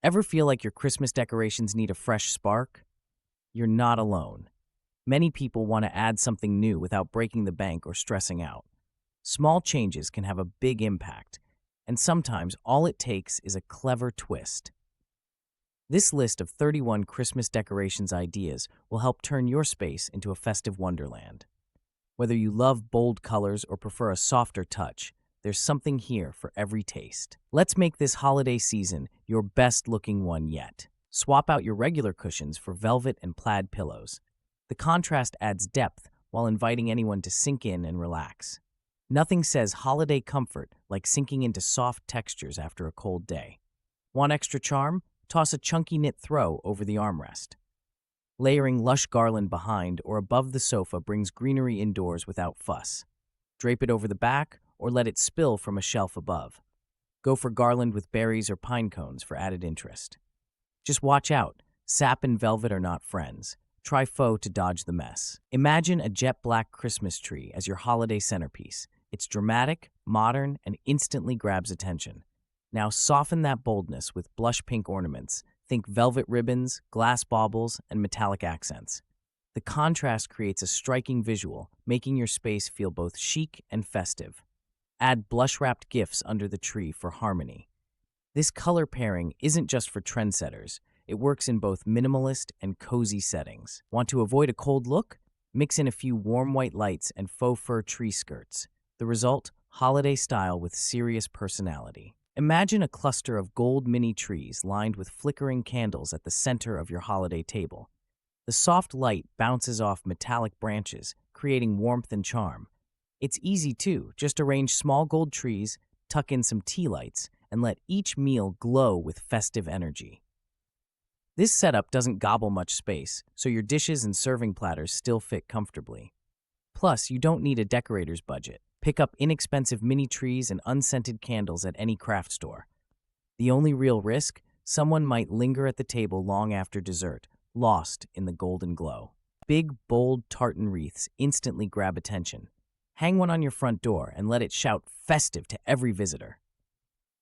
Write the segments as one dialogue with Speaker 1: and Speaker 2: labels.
Speaker 1: Ever feel like your Christmas decorations need a fresh spark? You're not alone. Many people want to add something new without breaking the bank or stressing out. Small changes can have a big impact, and sometimes all it takes is a clever twist. This list of 31 Christmas decorations ideas will help turn your space into a festive wonderland. Whether you love bold colors or prefer a softer touch, there's something here for every taste. Let's make this holiday season your best looking one yet. Swap out your regular cushions for velvet and plaid pillows. The contrast adds depth while inviting anyone to sink in and relax. Nothing says holiday comfort like sinking into soft textures after a cold day. Want extra charm? Toss a chunky knit throw over the armrest. Layering lush garland behind or above the sofa brings greenery indoors without fuss. Drape it over the back or let it spill from a shelf above. Go for garland with berries or pine cones for added interest. Just watch out. Sap and velvet are not friends. Try faux to dodge the mess. Imagine a jet black Christmas tree as your holiday centerpiece. It's dramatic, modern, and instantly grabs attention. Now soften that boldness with blush pink ornaments. Think velvet ribbons, glass baubles, and metallic accents. The contrast creates a striking visual, making your space feel both chic and festive. Add blush-wrapped gifts under the tree for harmony. This color pairing isn't just for trendsetters. It works in both minimalist and cozy settings. Want to avoid a cold look? Mix in a few warm white lights and faux fur tree skirts. The result? Holiday style with serious personality. Imagine a cluster of gold mini trees lined with flickering candles at the center of your holiday table. The soft light bounces off metallic branches, creating warmth and charm. It's easy too. Just arrange small gold trees, tuck in some tea lights, and let each meal glow with festive energy. This setup doesn't gobble much space, so your dishes and serving platters still fit comfortably. Plus, you don't need a decorator's budget. Pick up inexpensive mini trees and unscented candles at any craft store. The only real risk? Someone might linger at the table long after dessert, lost in the golden glow. Big, bold tartan wreaths instantly grab attention. Hang one on your front door and let it shout festive to every visitor.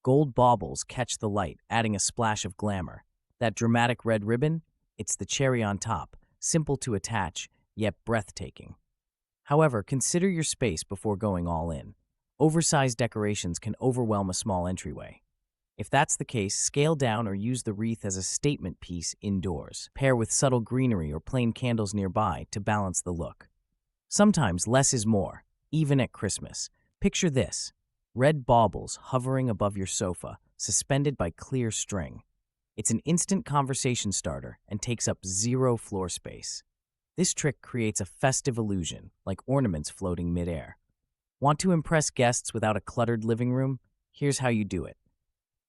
Speaker 1: Gold baubles catch the light, adding a splash of glamour. That dramatic red ribbon? It's the cherry on top, simple to attach, yet breathtaking. However, consider your space before going all in. Oversized decorations can overwhelm a small entryway. If that's the case, scale down or use the wreath as a statement piece indoors. Pair with subtle greenery or plain candles nearby to balance the look. Sometimes less is more, even at Christmas. Picture this: red baubles hovering above your sofa, suspended by clear string. It's an instant conversation starter and takes up zero floor space. This trick creates a festive illusion, like ornaments floating midair. Want to impress guests without a cluttered living room? Here's how you do it.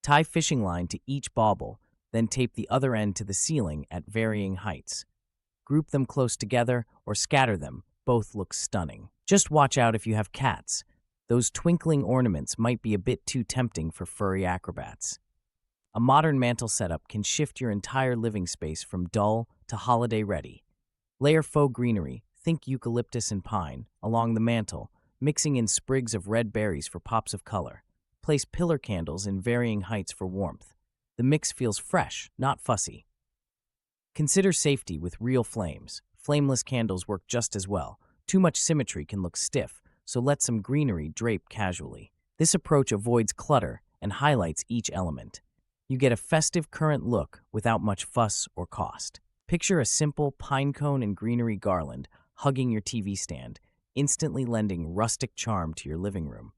Speaker 1: Tie fishing line to each bauble, then tape the other end to the ceiling at varying heights. Group them close together or scatter them, both look stunning. Just watch out if you have cats. Those twinkling ornaments might be a bit too tempting for furry acrobats. A modern mantle setup can shift your entire living space from dull to holiday ready. Layer faux greenery, think eucalyptus and pine, along the mantle, mixing in sprigs of red berries for pops of color. Place pillar candles in varying heights for warmth. The mix feels fresh, not fussy. Consider safety with real flames. Flameless candles work just as well. Too much symmetry can look stiff, so let some greenery drape casually. This approach avoids clutter and highlights each element. You get a festive current look without much fuss or cost. Picture a simple pine cone and greenery garland hugging your TV stand, instantly lending rustic charm to your living room.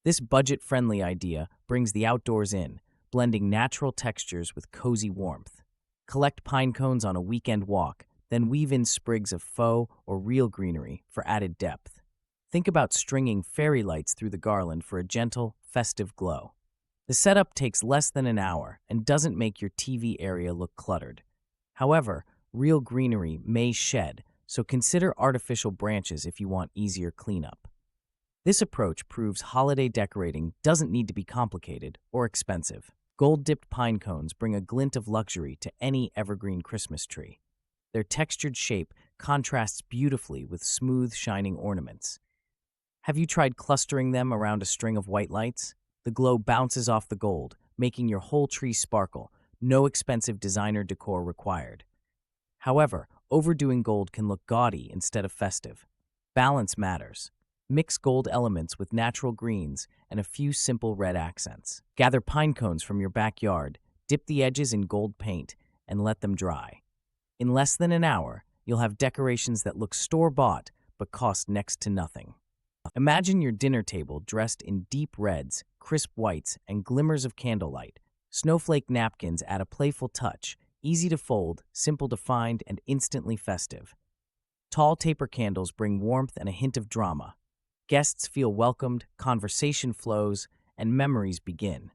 Speaker 1: This budget-friendly idea brings the outdoors in, blending natural textures with cozy warmth. Collect pine cones on a weekend walk, then weave in sprigs of faux or real greenery for added depth. Think about stringing fairy lights through the garland for a gentle, festive glow. The setup takes less than an hour and doesn't make your TV area look cluttered. However, real greenery may shed, so consider artificial branches if you want easier cleanup. This approach proves holiday decorating doesn't need to be complicated or expensive. Gold-dipped pine cones bring a glint of luxury to any evergreen Christmas tree. Their textured shape contrasts beautifully with smooth, shining ornaments. Have you tried clustering them around a string of white lights? The glow bounces off the gold, making your whole tree sparkle, No expensive designer decor required. However, overdoing gold can look gaudy instead of festive. Balance matters. Mix gold elements with natural greens and a few simple red accents. Gather pine cones from your backyard, dip the edges in gold paint, and let them dry. In less than an hour, you'll have decorations that look store-bought but cost next to nothing. Imagine your dinner table dressed in deep reds, crisp whites, and glimmers of candlelight. Snowflake napkins add a playful touch, easy to fold, simple to find, and instantly festive. Tall taper candles bring warmth and a hint of drama. Guests feel welcomed, conversation flows, and memories begin.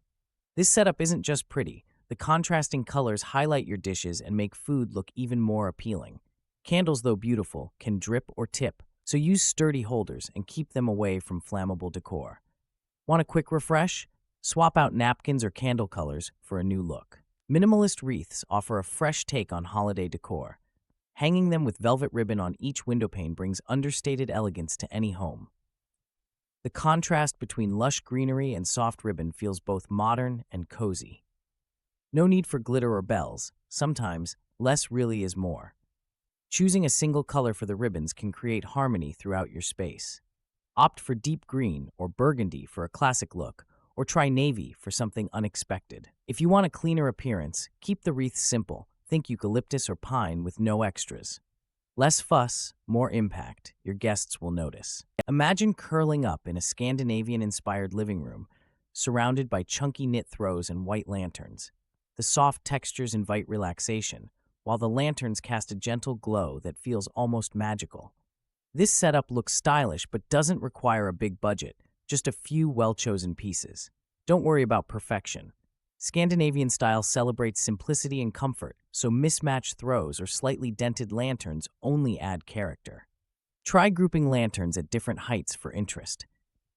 Speaker 1: This setup isn't just pretty. The contrasting colors highlight your dishes and make food look even more appealing. Candles, though beautiful, can drip or tip, so use sturdy holders and keep them away from flammable decor. Want a quick refresh? Swap out napkins or candle colors for a new look. Minimalist wreaths offer a fresh take on holiday decor. Hanging them with velvet ribbon on each windowpane brings understated elegance to any home. The contrast between lush greenery and soft ribbon feels both modern and cozy. No need for glitter or bells. Sometimes, less really is more. Choosing a single color for the ribbons can create harmony throughout your space. Opt for deep green or burgundy for a classic look, or try navy for something unexpected. If you want a cleaner appearance, keep the wreaths simple. Think eucalyptus or pine with no extras. Less fuss, more impact. Your guests will notice. Imagine curling up in a Scandinavian-inspired living room, surrounded by chunky knit throws and white lanterns. The soft textures invite relaxation, while the lanterns cast a gentle glow that feels almost magical. This setup looks stylish but doesn't require a big budget, just a few well-chosen pieces. Don't worry about perfection. Scandinavian style celebrates simplicity and comfort, so mismatched throws or slightly dented lanterns only add character. Try grouping lanterns at different heights for interest.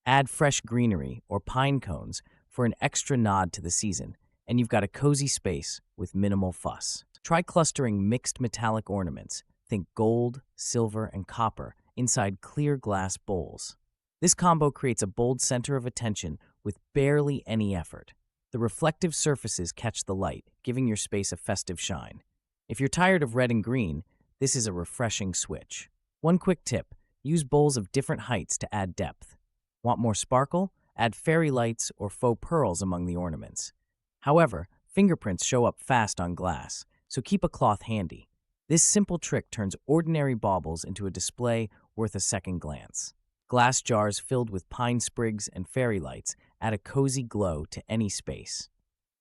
Speaker 1: Add fresh greenery or pine cones for an extra nod to the season, and you've got a cozy space with minimal fuss. Try clustering mixed metallic ornaments, think gold, silver, and copper, inside clear glass bowls. This combo creates a bold center of attention with barely any effort. The reflective surfaces catch the light, giving your space a festive shine. If you're tired of red and green, this is a refreshing switch. One quick tip: use bowls of different heights to add depth. Want more sparkle? Add fairy lights or faux pearls among the ornaments. However, fingerprints show up fast on glass, so keep a cloth handy. This simple trick turns ordinary baubles into a display worth a second glance. Glass jars filled with pine sprigs and fairy lights add a cozy glow to any space.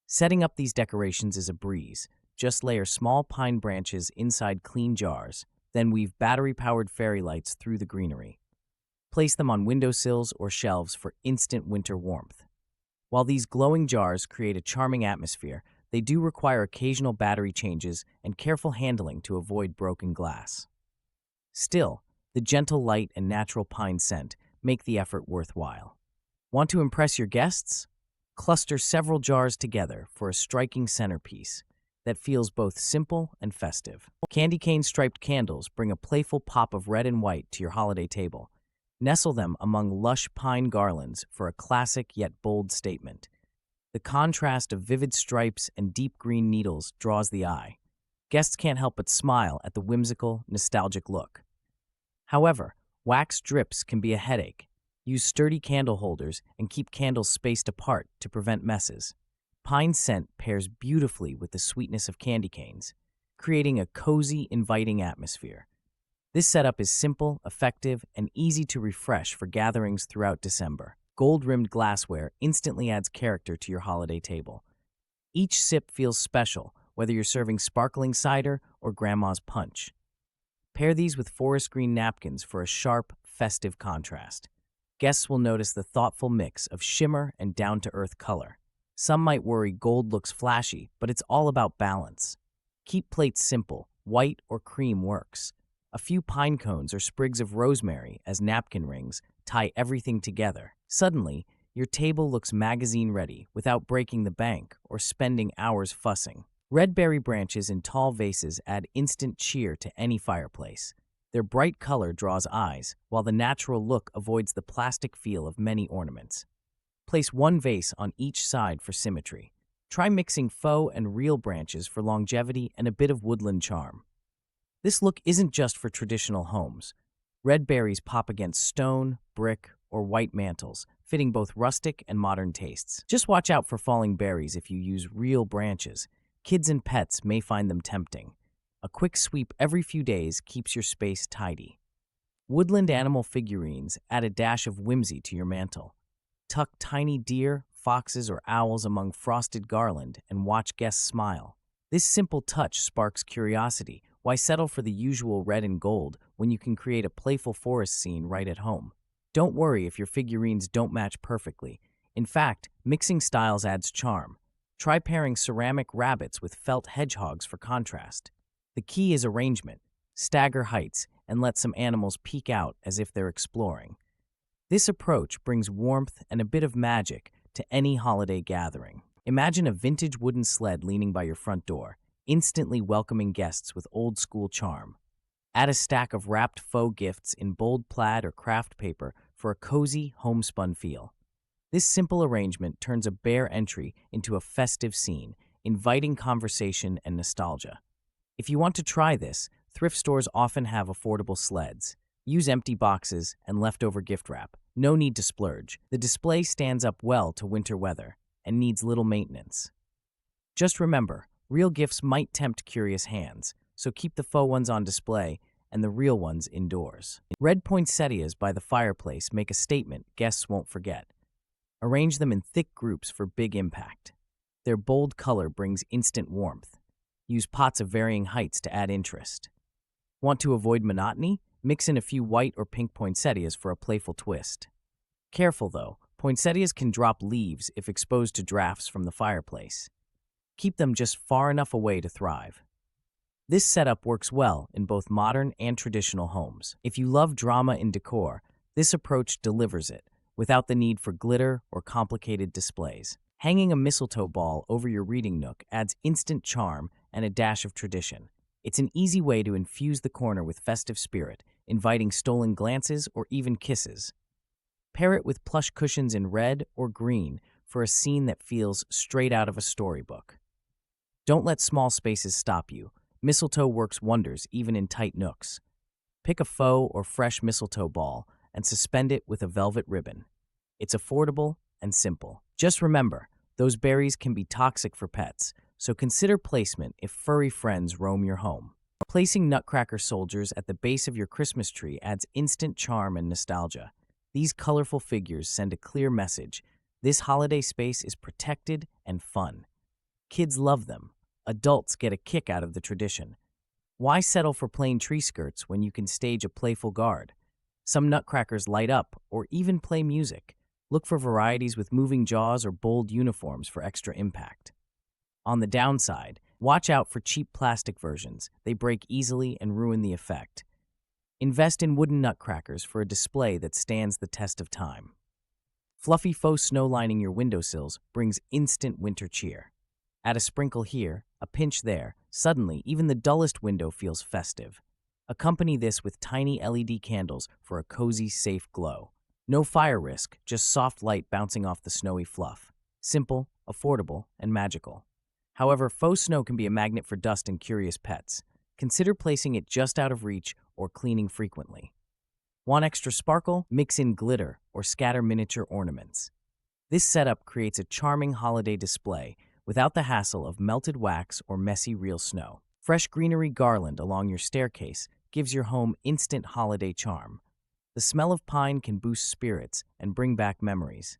Speaker 1: Setting up these decorations is a breeze. Just layer small pine branches inside clean jars, then weave battery-powered fairy lights through the greenery. Place them on windowsills or shelves for instant winter warmth. While these glowing jars create a charming atmosphere, they do require occasional battery changes and careful handling to avoid broken glass. Still, the gentle light and natural pine scent make the effort worthwhile. Want to impress your guests? Cluster several jars together for a striking centerpiece that feels both simple and festive. Candy cane striped candles bring a playful pop of red and white to your holiday table. Nestle them among lush pine garlands for a classic yet bold statement. The contrast of vivid stripes and deep green needles draws the eye. Guests can't help but smile at the whimsical, nostalgic look. However, wax drips can be a headache. Use sturdy candle holders and keep candles spaced apart to prevent messes. Pine scent pairs beautifully with the sweetness of candy canes, creating a cozy, inviting atmosphere. This setup is simple, effective, and easy to refresh for gatherings throughout December. Gold-rimmed glassware instantly adds character to your holiday table. Each sip feels special, whether you're serving sparkling cider or grandma's punch. Pair these with forest green napkins for a sharp, festive contrast. Guests will notice the thoughtful mix of shimmer and down-to-earth color. Some might worry gold looks flashy, but it's all about balance. Keep plates simple, white or cream works. A few pine cones or sprigs of rosemary as napkin rings tie everything together. Suddenly, your table looks magazine-ready without breaking the bank or spending hours fussing. Red berry branches in tall vases add instant cheer to any fireplace. Their bright color draws eyes, while the natural look avoids the plastic feel of many ornaments. Place one vase on each side for symmetry. Try mixing faux and real branches for longevity and a bit of woodland charm. This look isn't just for traditional homes. Red berries pop against stone, brick, or white mantles, fitting both rustic and modern tastes. Just watch out for falling berries if you use real branches. Kids and pets may find them tempting. A quick sweep every few days keeps your space tidy. Woodland animal figurines add a dash of whimsy to your mantle. Tuck tiny deer, foxes, or owls among frosted garland and watch guests smile. This simple touch sparks curiosity. Why settle for the usual red and gold when you can create a playful forest scene right at home? Don't worry if your figurines don't match perfectly. In fact, mixing styles adds charm. Try pairing ceramic rabbits with felt hedgehogs for contrast. The key is arrangement. Stagger heights and let some animals peek out as if they're exploring. This approach brings warmth and a bit of magic to any holiday gathering. Imagine a vintage wooden sled leaning by your front door, instantly welcoming guests with old-school charm. Add a stack of wrapped faux gifts in bold plaid or craft paper for a cozy, homespun feel. This simple arrangement turns a bare entry into a festive scene, inviting conversation and nostalgia. If you want to try this, thrift stores often have affordable sleds. Use empty boxes and leftover gift wrap. No need to splurge. The display stands up well to winter weather and needs little maintenance. Just remember, real gifts might tempt curious hands, so keep the faux ones on display and the real ones indoors. Red poinsettias by the fireplace make a statement guests won't forget. Arrange them in thick groups for big impact. Their bold color brings instant warmth. Use pots of varying heights to add interest. Want to avoid monotony? Mix in a few white or pink poinsettias for a playful twist. Careful though, poinsettias can drop leaves if exposed to drafts from the fireplace. Keep them just far enough away to thrive. This setup works well in both modern and traditional homes. If you love drama in decor, this approach delivers it, without the need for glitter or complicated displays. Hanging a mistletoe ball over your reading nook adds instant charm and a dash of tradition. It's an easy way to infuse the corner with festive spirit, inviting stolen glances or even kisses. Pair it with plush cushions in red or green for a scene that feels straight out of a storybook. Don't let small spaces stop you. Mistletoe works wonders even in tight nooks. Pick a faux or fresh mistletoe ball and suspend it with a velvet ribbon. It's affordable and simple. Just remember, those berries can be toxic for pets, so consider placement if furry friends roam your home. Placing nutcracker soldiers at the base of your Christmas tree adds instant charm and nostalgia. These colorful figures send a clear message. This holiday space is protected and fun. Kids love them. Adults get a kick out of the tradition. Why settle for plain tree skirts when you can stage a playful guard? Some nutcrackers light up or even play music. Look for varieties with moving jaws or bold uniforms for extra impact. On the downside, watch out for cheap plastic versions. They break easily and ruin the effect. Invest in wooden nutcrackers for a display that stands the test of time. Fluffy faux snow lining your windowsills brings instant winter cheer. Add a sprinkle here, a pinch there. Suddenly, even the dullest window feels festive. Accompany this with tiny LED candles for a cozy, safe glow. No fire risk, just soft light bouncing off the snowy fluff. Simple, affordable, and magical. However, faux snow can be a magnet for dust and curious pets. Consider placing it just out of reach or cleaning frequently. Want extra sparkle? Mix in glitter or scatter miniature ornaments. This setup creates a charming holiday display without the hassle of melted wax or messy real snow. Fresh greenery garland along your staircase gives your home instant holiday charm. The smell of pine can boost spirits and bring back memories.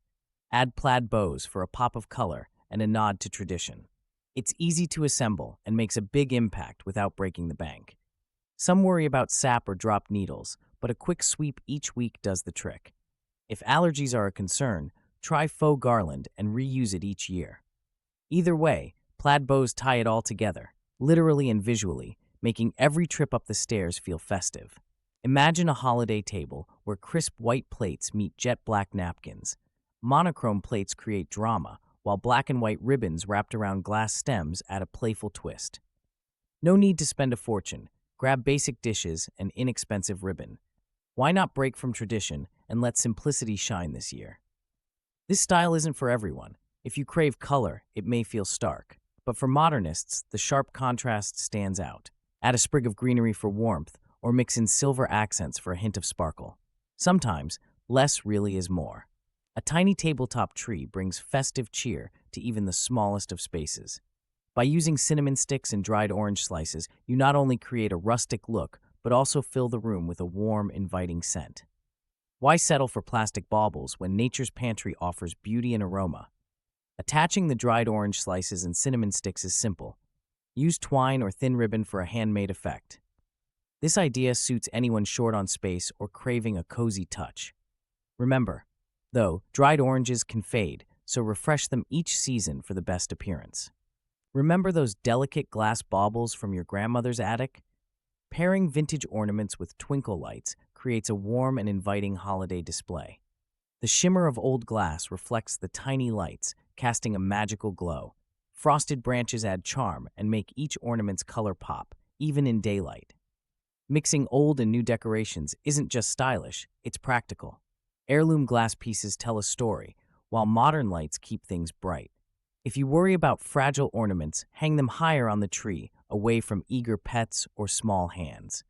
Speaker 1: Add plaid bows for a pop of color and a nod to tradition. It's easy to assemble and makes a big impact without breaking the bank. Some worry about sap or dropped needles, but a quick sweep each week does the trick. If allergies are a concern, try faux garland and reuse it each year. Either way, plaid bows tie it all together, literally and visually, making every trip up the stairs feel festive. Imagine a holiday table where crisp white plates meet jet black napkins. Monochrome plates create drama, while black and white ribbons wrapped around glass stems add a playful twist. No need to spend a fortune. Grab basic dishes and inexpensive ribbon. Why not break from tradition and let simplicity shine this year? This style isn't for everyone. If you crave color, it may feel stark. But for modernists, the sharp contrast stands out. Add a sprig of greenery for warmth, or mix in silver accents for a hint of sparkle. Sometimes, less really is more. A tiny tabletop tree brings festive cheer to even the smallest of spaces. By using cinnamon sticks and dried orange slices, you not only create a rustic look, but also fill the room with a warm, inviting scent. Why settle for plastic baubles when nature's pantry offers beauty and aroma? Attaching the dried orange slices and cinnamon sticks is simple. Use twine or thin ribbon for a handmade effect. This idea suits anyone short on space or craving a cozy touch. Remember, though, dried oranges can fade, so refresh them each season for the best appearance. Remember those delicate glass baubles from your grandmother's attic? Pairing vintage ornaments with twinkle lights creates a warm and inviting holiday display. The shimmer of old glass reflects the tiny lights, casting a magical glow. Frosted branches add charm and make each ornament's color pop, even in daylight. Mixing old and new decorations isn't just stylish, it's practical. Heirloom glass pieces tell a story, while modern lights keep things bright. If you worry about fragile ornaments, hang them higher on the tree, away from eager pets or small hands.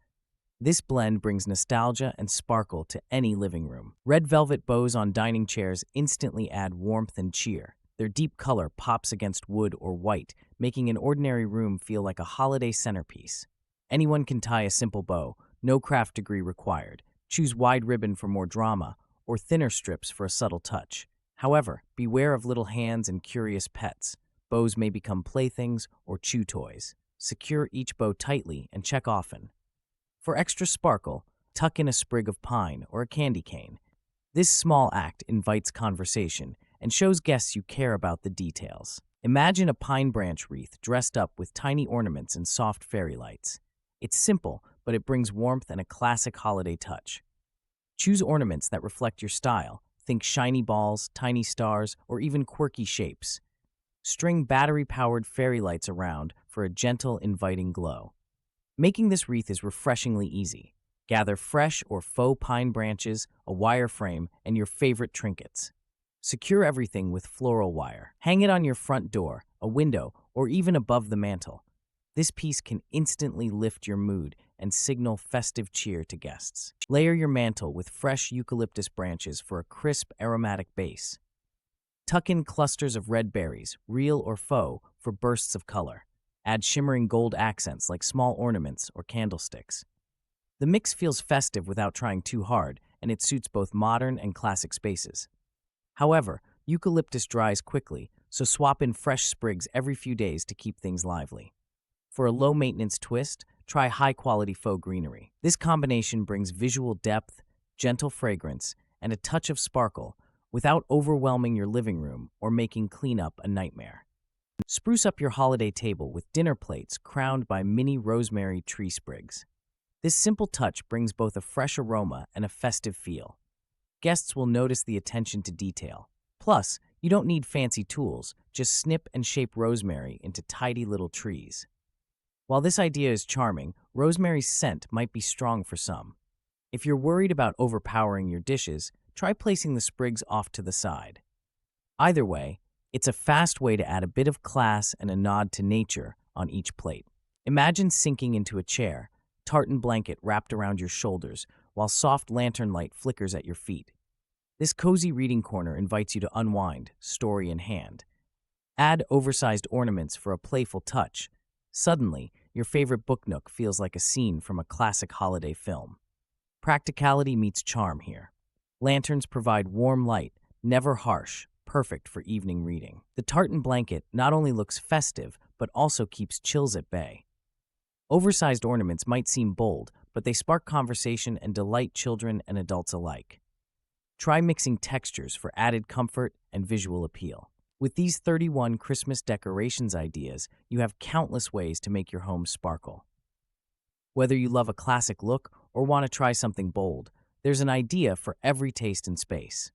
Speaker 1: This blend brings nostalgia and sparkle to any living room. Red velvet bows on dining chairs instantly add warmth and cheer. Their deep color pops against wood or white, making an ordinary room feel like a holiday centerpiece. Anyone can tie a simple bow, no craft degree required. Choose wide ribbon for more drama, or thinner strips for a subtle touch. However, beware of little hands and curious pets. Bows may become playthings or chew toys. Secure each bow tightly and check often. For extra sparkle, tuck in a sprig of pine or a candy cane. This small act invites conversation and shows guests you care about the details. Imagine a pine branch wreath dressed up with tiny ornaments and soft fairy lights. It's simple, but it brings warmth and a classic holiday touch. Choose ornaments that reflect your style. Think shiny balls, tiny stars, or even quirky shapes. String battery-powered fairy lights around for a gentle, inviting glow. Making this wreath is refreshingly easy. Gather fresh or faux pine branches, a wire frame, and your favorite trinkets. Secure everything with floral wire. Hang it on your front door, a window, or even above the mantel. This piece can instantly lift your mood and signal festive cheer to guests. Layer your mantel with fresh eucalyptus branches for a crisp, aromatic base. Tuck in clusters of red berries, real or faux, for bursts of color. Add shimmering gold accents like small ornaments or candlesticks. The mix feels festive without trying too hard, and it suits both modern and classic spaces. However, eucalyptus dries quickly, so swap in fresh sprigs every few days to keep things lively. For a low-maintenance twist, try high-quality faux greenery. This combination brings visual depth, gentle fragrance, and a touch of sparkle without overwhelming your living room or making cleanup a nightmare. Spruce up your holiday table with dinner plates crowned by mini rosemary tree sprigs. This simple touch brings both a fresh aroma and a festive feel. Guests will notice the attention to detail. Plus, you don't need fancy tools, just snip and shape rosemary into tidy little trees. While this idea is charming, rosemary's scent might be strong for some. If you're worried about overpowering your dishes, try placing the sprigs off to the side. Either way, it's a fast way to add a bit of class and a nod to nature on each plate. Imagine sinking into a chair, tartan blanket wrapped around your shoulders, while soft lantern light flickers at your feet. This cozy reading corner invites you to unwind, story in hand. Add oversized ornaments for a playful touch. Suddenly, your favorite book nook feels like a scene from a classic holiday film. Practicality meets charm here. Lanterns provide warm light, never harsh, perfect for evening reading. The tartan blanket not only looks festive, but also keeps chills at bay. Oversized ornaments might seem bold, but they spark conversation and delight children and adults alike. Try mixing textures for added comfort and visual appeal. With these 31 Christmas decorations ideas, you have countless ways to make your home sparkle. Whether you love a classic look or want to try something bold, there's an idea for every taste and space.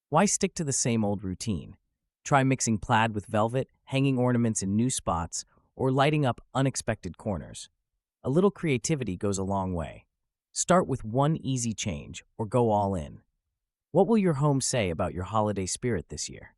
Speaker 1: Why stick to the same old routine? Try mixing plaid with velvet, hanging ornaments in new spots, or lighting up unexpected corners. A little creativity goes a long way. Start with one easy change or go all in. What will your home say about your holiday spirit this year?